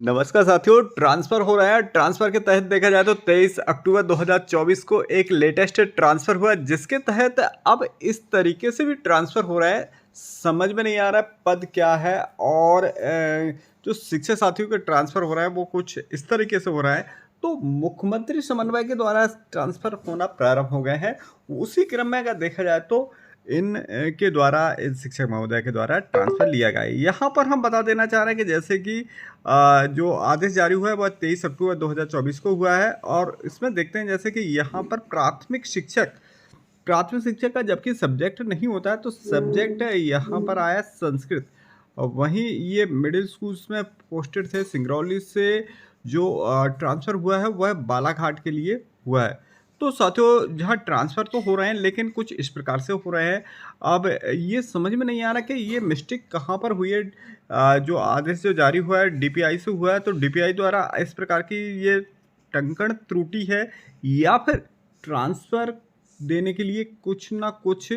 नमस्कार साथियों, ट्रांसफ़र हो रहा है। ट्रांसफ़र के तहत देखा जाए तो 23 अक्टूबर 2024 को एक लेटेस्ट ट्रांसफ़र हुआ, जिसके तहत अब इस तरीके से भी ट्रांसफ़र हो रहा है, समझ में नहीं आ रहा है पद क्या है। और जो शिक्षक साथियों का ट्रांसफ़र हो रहा है वो कुछ इस तरीके से हो रहा है। तो मुख्यमंत्री समन्वय के द्वारा ट्रांसफ़र होना प्रारंभ हो गए हैं। उसी क्रम में अगर देखा जाए तो के द्वारा इन शिक्षक महोदय के द्वारा ट्रांसफ़र लिया गया है। यहाँ पर हम बता देना चाह रहे हैं कि जैसे कि जो आदेश जारी हुआ है वह 23 अक्टूबर 2024 को हुआ है। और इसमें देखते हैं जैसे कि यहाँ पर प्राथमिक शिक्षक का जबकि सब्जेक्ट नहीं होता है, तो सब्जेक्ट यहाँ पर आया संस्कृत। और वहीं ये मिडिल स्कूल्स में पोस्टेड थे। सिंगरौली से जो ट्रांसफ़र हुआ है वह बालाघाट के लिए हुआ है। तो साथियों, जहाँ ट्रांसफ़र तो हो रहे हैं लेकिन कुछ इस प्रकार से हो रहे हैं। अब ये समझ में नहीं आ रहा कि ये मिस्टेक कहाँ पर हुई है। जो आदेश जो जारी हुआ है डीपीआई से हुआ है, तो डीपीआई द्वारा इस प्रकार की ये टंकण त्रुटि है, या फिर ट्रांसफ़र देने के लिए कुछ ना कुछ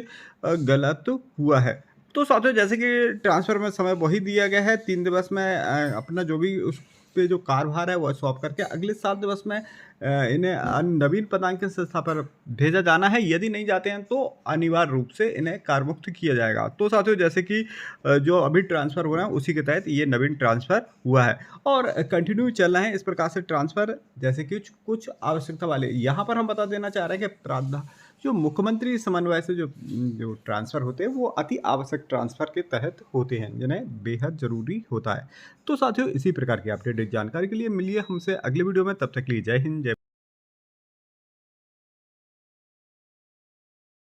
गलत हुआ है। तो साथियों, जैसे कि ट्रांसफ़र में समय वही दिया गया है 3 दिवस में अपना जो भी उस पे जो कार्यभार है वह सौंप करके अगले 7 दिवस में इन्हें नवीन पदांक संस्था पर भेजा जाना है। यदि नहीं जाते हैं तो अनिवार्य रूप से इन्हें कार्यमुक्त किया जाएगा। तो साथियों, जैसे कि जो अभी ट्रांसफ़र हो रहा है उसी के तहत ये नवीन ट्रांसफ़र हुआ है और कंटिन्यू चल रहे हैं इस प्रकार से ट्रांसफ़र, जैसे कि कुछ आवश्यकता वाले। यहाँ पर हम बता देना चाह रहे हैं कि जो मुख्यमंत्री समन्वय से जो ट्रांसफ़र होते हैं वो अति आवश्यक ट्रांसफ़र के तहत होते हैं, जिन्हें बेहद ज़रूरी होता है। तो साथियों, इसी प्रकार की अपडेटेड जानकारी के लिए मिलिए हमसे अगले वीडियो में। तब तक के लिए जय हिंद, जय